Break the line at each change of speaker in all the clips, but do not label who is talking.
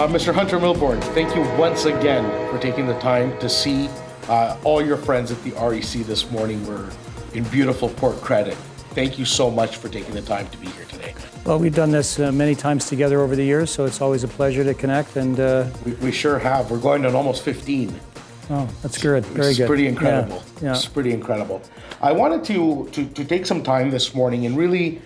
Mr. Hunter Milborne, thank you once again for taking the time to see all your friends at the REC this morning. We're in beautiful Port Credit. Thank you so much for taking the time to be here today.
Well, we've done this many times together over the years, so it's always a pleasure to connect. And
we sure have. We're going on almost 15.
Oh, that's good. Very good.
It's pretty incredible.
Yeah.
It's pretty incredible. I wanted to take some time this morning and really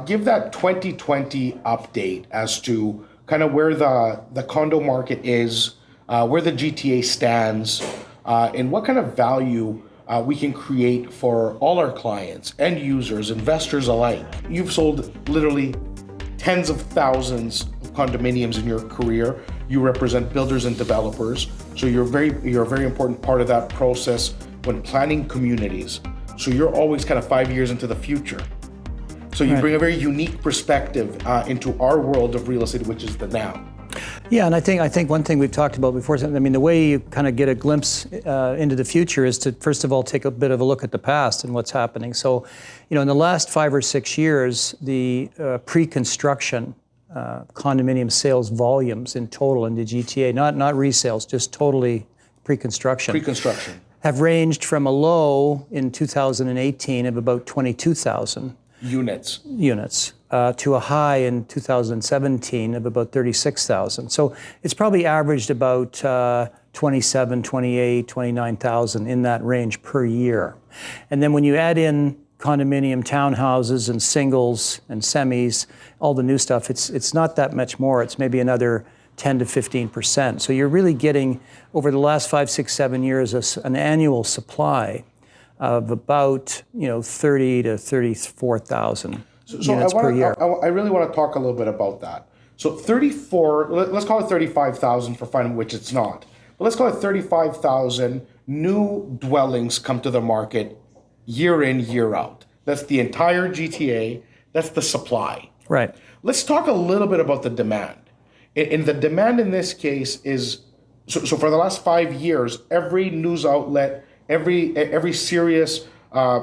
give that 2020 update as to kind of where the condo market is, where the GTA stands, and what kind of value we can create for all our clients, end users, investors alike. You've sold literally tens of thousands of condominiums in your career. You represent builders and developers, so you're a very important part of that process when planning communities. So you're always kind of 5 years into the future. So you bring a very unique perspective into our world of real estate, which is the now.
Yeah, and I think one thing we've talked about before, I mean, the way you kind of get a glimpse into the future is to, first of all, take a bit of a look at the past and what's happening. So, in the last 5 or 6 years, the pre-construction condominium sales volumes in total in the GTA, not resales, just totally pre-construction, have ranged from a low in 2018 of about 22,000 units to a high in 2017 of about 36,000. So it's probably averaged about 27, 28, 29,000 in that range per year. And then when you add in condominium townhouses and singles and semis, all the new stuff, it's not that much more. It's maybe another 10 to 15%. So you're really getting, over the last 5, 6, 7 years, an annual supply of about 30 to 34,000 units per year.
I really want to talk a little bit about that. So 34, let's call it 35,000 for fun, which it's not. But let's call it 35,000 new dwellings come to the market year in, year out. That's the entire GTA. That's the supply.
Right.
Let's talk a little bit about the demand. And the demand in this case is, so for the last 5 years, every news outlet, every serious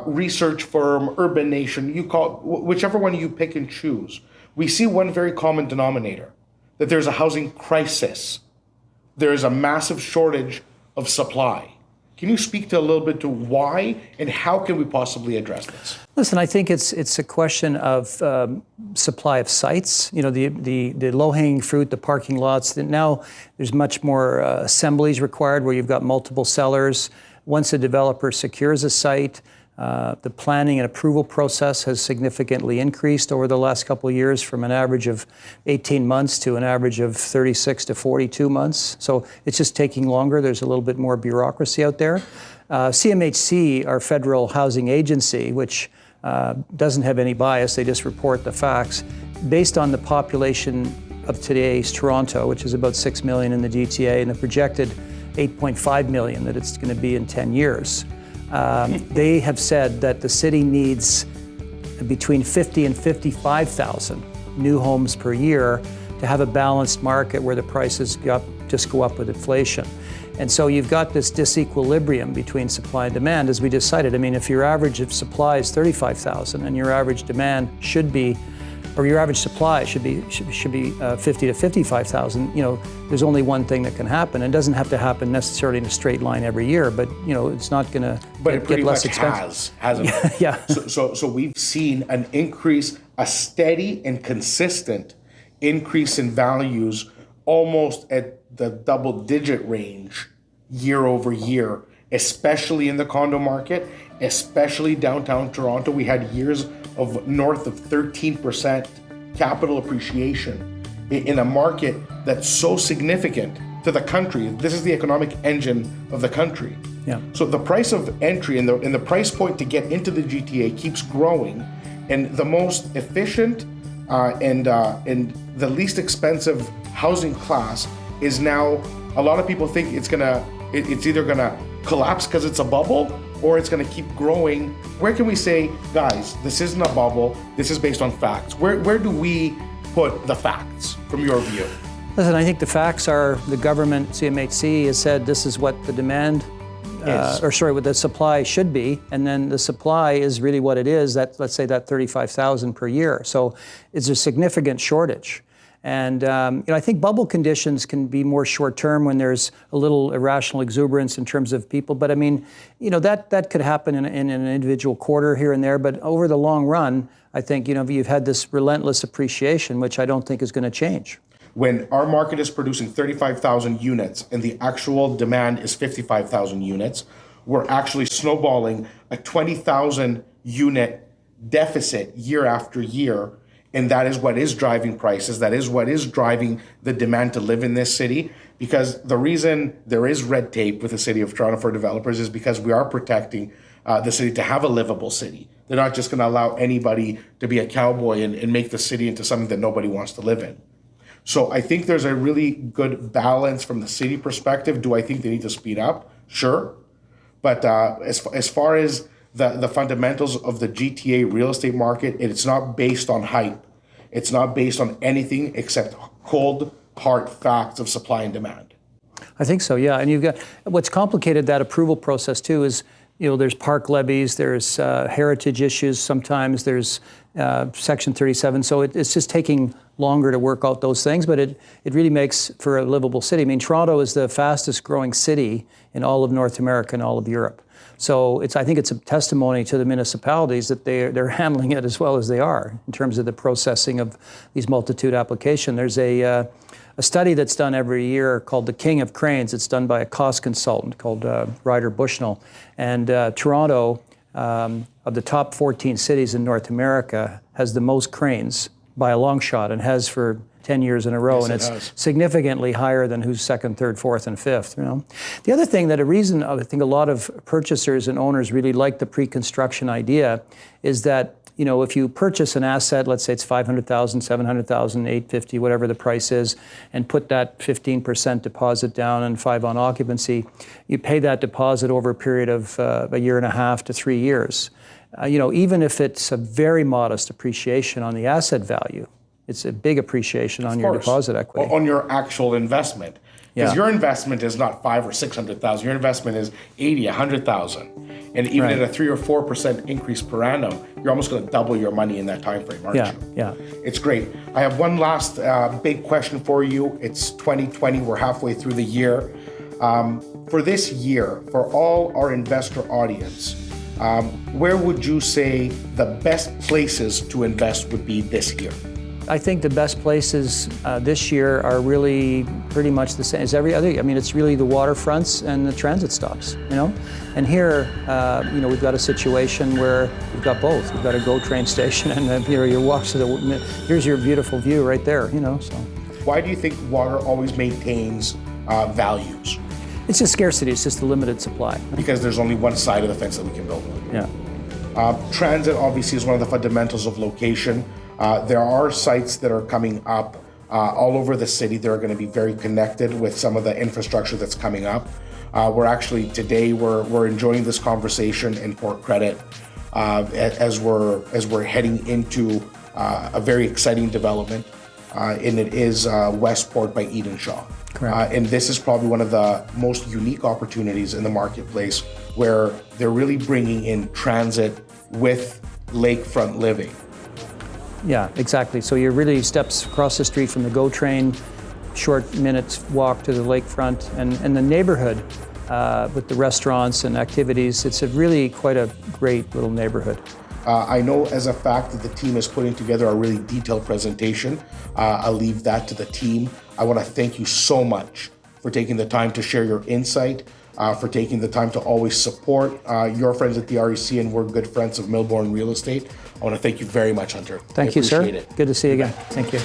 research firm, Urban Nation, you call whichever one you pick and choose, we see one very common denominator, that there's a housing crisis. There is a massive shortage of supply. Can you speak to a little bit to why and how can we possibly address this?
Listen, I think it's a question of supply of sites. The low-hanging fruit, the parking lots. Now there's much more assemblies required where you've got multiple sellers. Once a developer secures a site, the planning and approval process has significantly increased over the last couple of years, from an average of 18 months to an average of 36 to 42 months. So it's just taking longer. There's a little bit more bureaucracy out there. CMHC, our federal housing agency, which doesn't have any bias, they just report the facts, based on the population of today's Toronto, which is about 6 million in the GTA, and the projected 8.5 million that it's going to be in 10 years. They have said that the city needs between 50 and 55,000 new homes per year to have a balanced market where the prices just go up with inflation. And so you've got this disequilibrium between supply and demand, as we decided. I mean, if your average of supply is 35,000 and your average demand should be, or your average supply should be 50 to 55,000, there's only one thing that can happen. It doesn't have to happen necessarily in a straight line every year, but it's not going to get less expensive.
Hasn't it?
Yeah.
So we've seen an increase, a steady and consistent increase in values, almost at the double-digit range year over year, especially in the condo market, especially downtown Toronto. We had years of north of 13% capital appreciation in a market that's so significant to the country. This is the economic engine of the country.
Yeah.
So the price of entry and the price point to get into the GTA keeps growing, and the most efficient and the least expensive housing class is now, a lot of people think it's either gonna collapse because it's a bubble, or it's going to keep growing. Where can we say, guys, this isn't a bubble, this is based on facts? Where do we put the facts from your view?
Listen, I think the facts are, the government, CMHC, has said this is what the demand what the supply should be, and then the supply is really what it is, that, let's say that 35,000 per year. So it's a significant shortage. And I think bubble conditions can be more short-term when there's a little irrational exuberance in terms of people. But I mean, that could happen in an individual quarter here and there. But over the long run, I think, you've had this relentless appreciation, which I don't think is going to change.
When our market is producing 35,000 units and the actual demand is 55,000 units, we're actually snowballing a 20,000 unit deficit year after year. And that is what is driving prices. That is what is driving the demand to live in this city. Because the reason there is red tape with the City of Toronto for developers is because we are protecting the city to have a livable city. They're not just going to allow anybody to be a cowboy and make the city into something that nobody wants to live in. So I think there's a really good balance from the city perspective. Do I think they need to speed up? Sure. But as far as the fundamentals of the GTA real estate market, it's not based on hype. It's not based on anything except cold, hard facts of supply and demand.
I think so, yeah. And you've got, what's complicated that approval process too is, there's park levies, there's heritage issues sometimes, there's Section 37. So it's just taking longer to work out those things, but it really makes for a livable city. I mean, Toronto is the fastest growing city in all of North America and all of Europe. So I think it's a testimony to the municipalities that they're handling it as well as they are in terms of the processing of these multitude applications. There's a study that's done every year called The King of Cranes. It's done by a cost consultant called Ryder Bushnell. And Toronto, of the top 14 cities in North America, has the most cranes by a long shot and has for 10 years in a row, yes, and it's significantly higher than who's second, third, fourth, and fifth. The other thing that a reason I think a lot of purchasers and owners really like the pre-construction idea is that if you purchase an asset, let's say it's 500,000, 700,000, 850, whatever the price is, and put that 15% deposit down and 5 on occupancy, you pay that deposit over a period of a year and a half to 3 years. Even if it's a very modest appreciation on the asset value, it's a big appreciation on your deposit equity.
On your actual investment. Because your investment is not 500,000 or 600,000. Your investment is 80,000, 100,000. And even at a 3 or 4% increase per annum, you're almost going to double your money in that time frame, aren't you?
Yeah.
It's great. I have one last big question for you. It's 2020. We're halfway through the year. For this year, for all our investor audience, where would you say the best places to invest would be this year?
I think the best places this year are really pretty much the same as every other year. I mean, it's really the waterfronts and the transit stops, And here, we've got a situation where we've got both. We've got a GO train station and, your walks to here's your beautiful view right there, so.
Why do you think water always maintains values?
It's just scarcity. It's just a limited supply.
Because there's only one side of the fence that we can build on.
Yeah.
Transit obviously is one of the fundamentals of location. There are sites that are coming up all over the city that are going to be very connected with some of the infrastructure that's coming up. We're actually today we're enjoying this conversation in Port Credit as we're heading into a very exciting development, and it is WestPort by Edenshaw.
Correct.
And this is probably one of the most unique opportunities in the marketplace where they're really bringing in transit with lakefront living.
Yeah, exactly. So you're really steps across the street from the GO train, short minutes walk to the lakefront, and the neighborhood with the restaurants and activities. It's really quite a great little neighborhood.
I know as a fact that the team is putting together a really detailed presentation. I'll leave that to the team. I want to thank you so much for taking the time to share your insight, for taking the time to always support your friends at the REC, and we're good friends of Milborne Real Estate. I want to thank you very much, Hunter.
Thank you, sir.
It.
Good to see you again. Thank you.